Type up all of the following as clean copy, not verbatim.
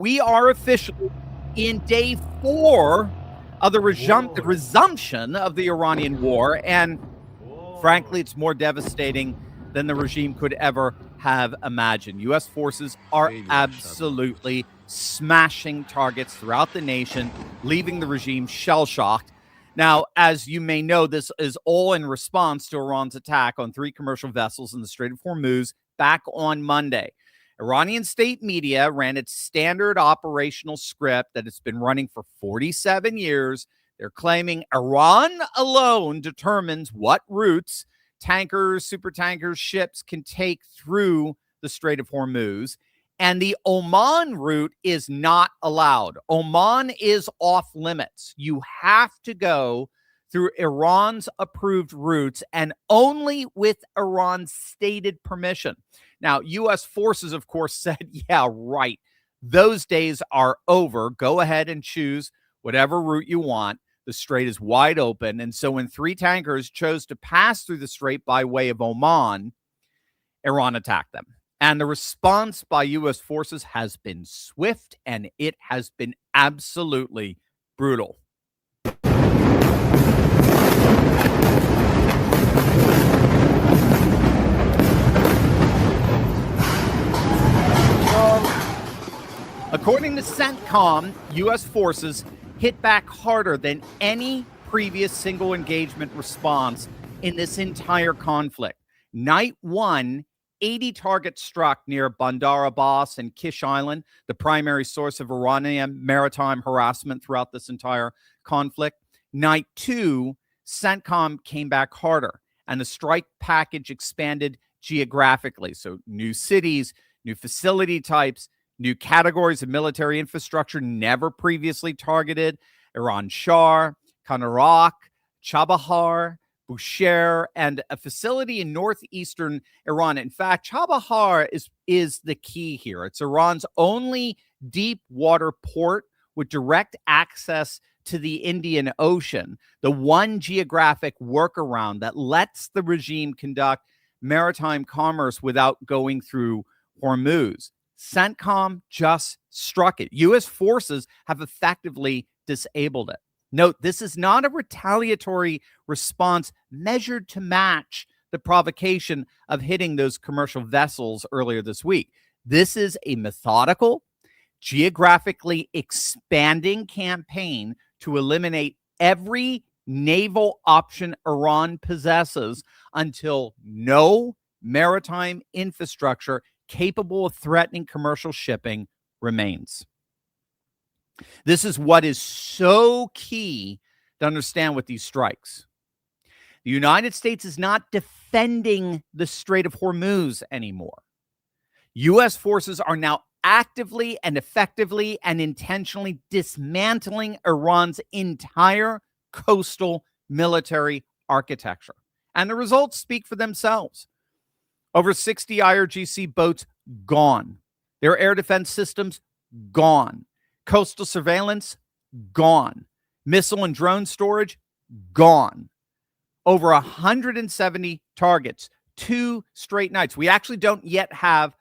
We are officially in day 4 of the resumption of the Iranian war, and frankly, it's more devastating than the regime could ever have imagined. U.S. forces are absolutely smashing targets throughout the nation, leaving the regime shell-shocked. Now, as you may know, this is all in response to Iran's attack on 3 commercial vessels in the Strait of Hormuz back on Monday. Iranian state media ran its standard operational script that it's been running for 47 years. They're claiming Iran alone determines what routes tankers, supertankers, ships can take through the Strait of Hormuz. And the Oman route is not allowed. Oman is off limits. You have to go through Iran's approved routes and only with Iran's stated permission. Now, U.S. forces, of course, said, yeah, right. Those days are over. Go ahead and choose whatever route you want. The strait is wide open. And so when 3 tankers chose to pass through the strait by way of Oman, Iran attacked them. And the response by U.S. forces has been swift, and it has been absolutely brutal. According to CENTCOM, U.S. forces hit back harder than any previous single engagement response in this entire conflict. Night 1, 80 targets struck near Bandar Abbas and Kish Island, the primary source of Iranian maritime harassment throughout this entire conflict. Night 2, CENTCOM came back harder, and the strike package expanded geographically. So new cities, new facility types, new categories of military infrastructure never previously targeted. Iran Shar, Kanarak, Chabahar, Bushehr, and a facility in northeastern Iran. In fact, Chabahar is the key here. It's Iran's only deep water port with direct access to the Indian Ocean, the one geographic workaround that lets the regime conduct maritime commerce without going through Hormuz. CENTCOM just struck it. U.S. forces have effectively disabled it. Note, this is not a retaliatory response measured to match the provocation of hitting those commercial vessels earlier this week. This is a methodical, geographically expanding campaign to eliminate every naval option Iran possesses until no maritime infrastructure capable of threatening commercial shipping remains. This is what is so key to understand with these strikes. The United States is not defending the Strait of Hormuz anymore. U.S. forces are now actively and effectively and intentionally dismantling Iran's entire coastal military architecture. And the results speak for themselves. Over 60 IRGC boats gone. Their air defense systems gone. Coastal surveillance gone. Missile and drone storage gone. Over 170 targets, 2 straight nights. We actually don't yet have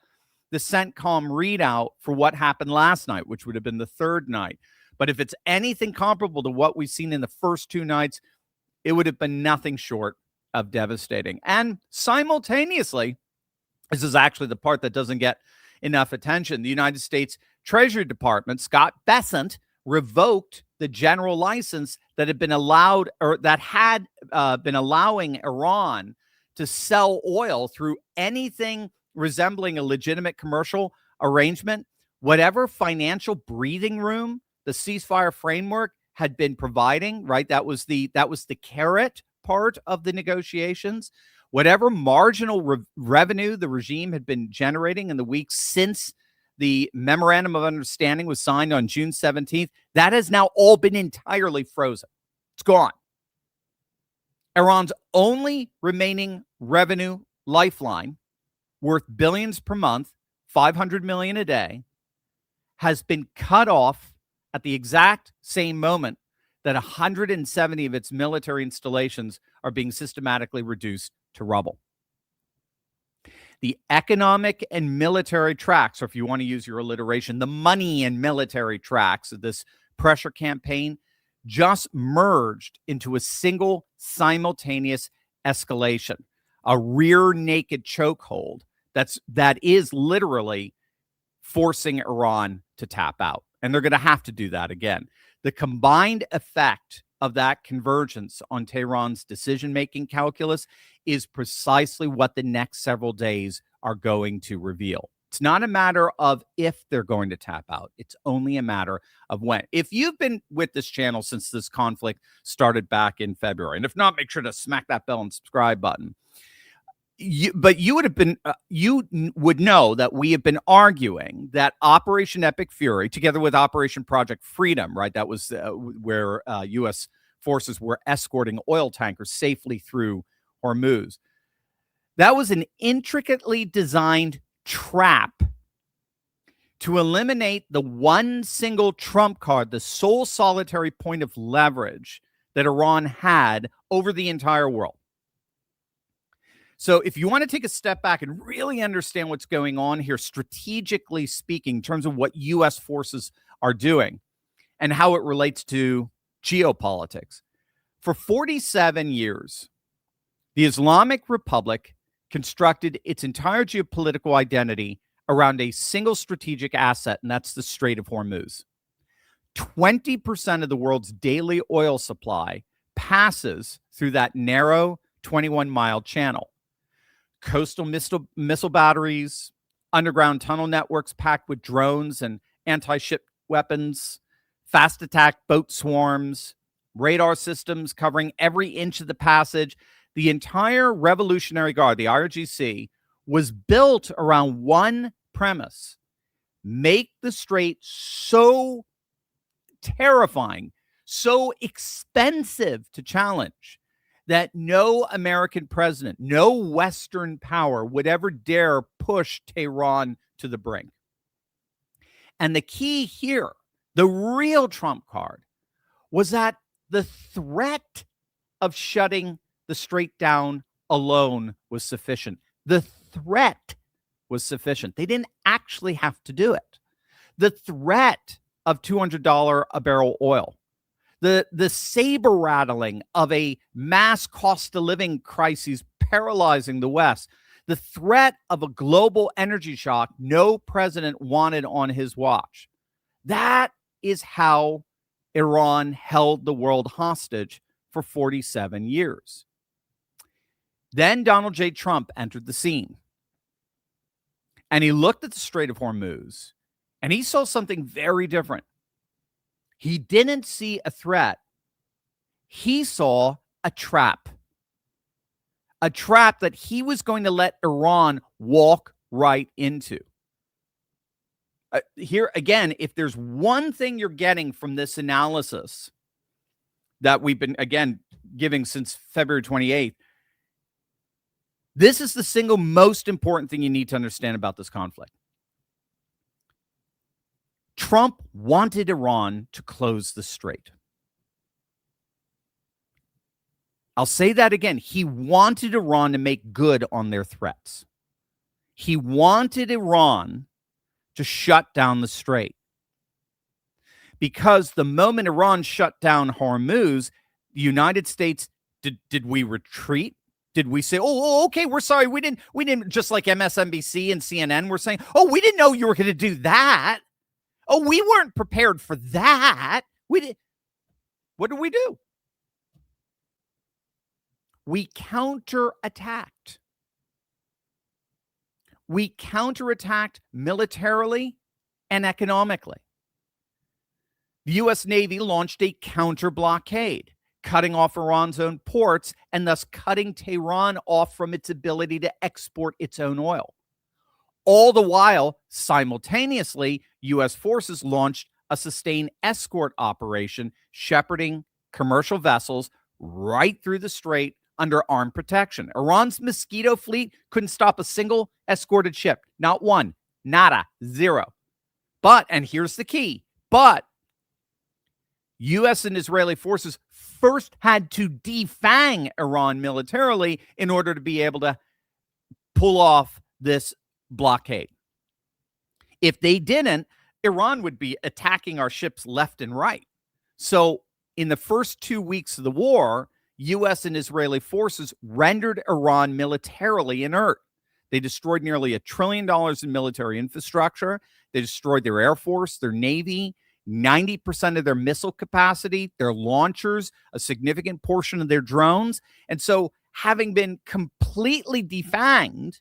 the CENTCOM readout for what happened last night, which would have been the 3rd night. But if it's anything comparable to what we've seen in the first 2 nights, it would have been nothing short of devastating. And simultaneously, this is actually the part that doesn't get enough attention. The United States Treasury Department, Scott Bessent, revoked the general license that had been allowed, or that had been allowing Iran to sell oil through anything resembling a legitimate commercial arrangement. Whatever financial breathing room the ceasefire framework had been providing, right? That was the carrot part of the negotiations. Whatever marginal revenue the regime had been generating in the weeks since the memorandum of understanding was signed on June 17th, that has now all been entirely frozen. It's gone. Iran's only remaining revenue lifeline, worth billions per month, 500 million a day, has been cut off at the exact same moment that 170 of its military installations are being systematically reduced to rubble. The economic and military tracks, or if you want to use your alliteration, the money and military tracks of this pressure campaign just merged into a single simultaneous escalation, a rear naked chokehold that is literally forcing Iran to tap out. And they're going to have to do that again. The combined effect of that convergence on Tehran's decision-making calculus is precisely what the next several days are going to reveal. It's not a matter of if they're going to tap out. It's only a matter of when. If you've been with this channel since this conflict started back in February, and if not, make sure to smack that bell and subscribe button. You would know that we have been arguing that Operation Epic Fury, together with Operation Project Freedom, right? That was where U.S. forces were escorting oil tankers safely through Hormuz. That was an intricately designed trap to eliminate the one single trump card, the sole solitary point of leverage that Iran had over the entire world. So if you want to take a step back and really understand what's going on here, strategically speaking, in terms of what U.S. forces are doing and how it relates to geopolitics, for 47 years, the Islamic Republic constructed its entire geopolitical identity around a single strategic asset, and that's the Strait of Hormuz. 20% of the world's daily oil supply passes through that narrow 21-mile channel. Coastal missile batteries, underground tunnel networks packed with drones and anti-ship weapons, fast attack boat swarms, radar systems covering every inch of the passage. The entire Revolutionary Guard, the IRGC, was built around one premise: make the strait so terrifying, so expensive to challenge, that no American president, no Western power would ever dare push Tehran to the brink. And the key here, the real trump card, was that the threat of shutting the strait down alone was sufficient. The threat was sufficient. They didn't actually have to do it. The threat of $200 a barrel oil, the saber rattling of a mass cost of living crisis paralyzing the West, the threat of a global energy shock no president wanted on his watch. That is how Iran held the world hostage for 47 years. Then Donald J. Trump entered the scene. And he looked at the Strait of Hormuz, and he saw something very different. He didn't see a threat. He saw a trap. A trap that he was going to let Iran walk right into. Here, again, if there's one thing you're getting from this analysis that we've been, again, giving since February 28th, this is the single most important thing you need to understand about this conflict. Trump wanted Iran to close the strait. I'll say that again. He wanted Iran to make good on their threats. He wanted Iran to shut down the strait. Because the moment Iran shut down Hormuz, the United States, did we retreat? Did we say, oh, okay, we're sorry. We didn't, just like MSNBC and CNN were saying, oh, we didn't know you were going to do that. Oh, we weren't prepared for that. We did. What did we do? We counterattacked. We counterattacked militarily and economically. The U.S. Navy launched a counter blockade, cutting off Iran's own ports and thus cutting Tehran off from its ability to export its own oil. All the while, simultaneously, U.S. forces launched a sustained escort operation, shepherding commercial vessels right through the strait under armed protection. Iran's Mosquito fleet couldn't stop a single escorted ship. Not one. Nada. Zero. But, and here's the key, but U.S. and Israeli forces first had to defang Iran militarily in order to be able to pull off this blockade. If they didn't, Iran would be attacking our ships left and right. So in the first 2 weeks of the war, U.S. and Israeli forces rendered Iran militarily inert. They destroyed nearly $1 trillion in military infrastructure. They destroyed their air force, their navy, 90% of their missile capacity, their launchers, a significant portion of their drones. And so, having been completely defanged,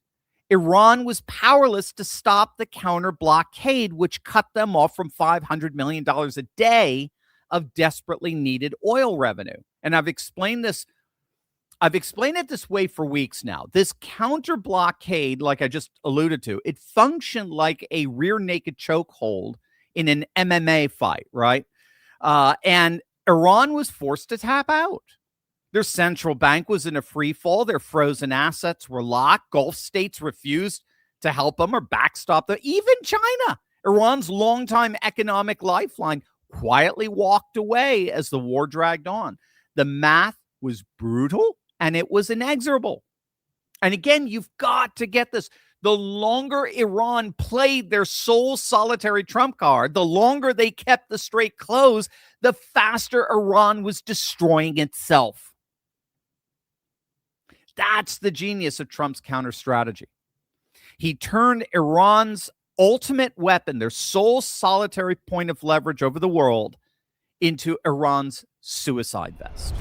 Iran was powerless to stop the counter blockade, which cut them off from $500 million a day of desperately needed oil revenue. And I've explained it this way for weeks now. This counter blockade, like I just alluded to, it functioned like a rear naked chokehold in an MMA fight, right? And Iran was forced to tap out. Their central bank was in a free fall. Their frozen assets were locked. Gulf states refused to help them or backstop them. Even China, Iran's longtime economic lifeline, quietly walked away as the war dragged on. The math was brutal and it was inexorable. And again, you've got to get this. The longer Iran played their sole solitary trump card, the longer they kept the strait closed, the faster Iran was destroying itself. That's the genius of Trump's counter strategy. He turned Iran's ultimate weapon, their sole solitary point of leverage over the world, into Iran's suicide vest.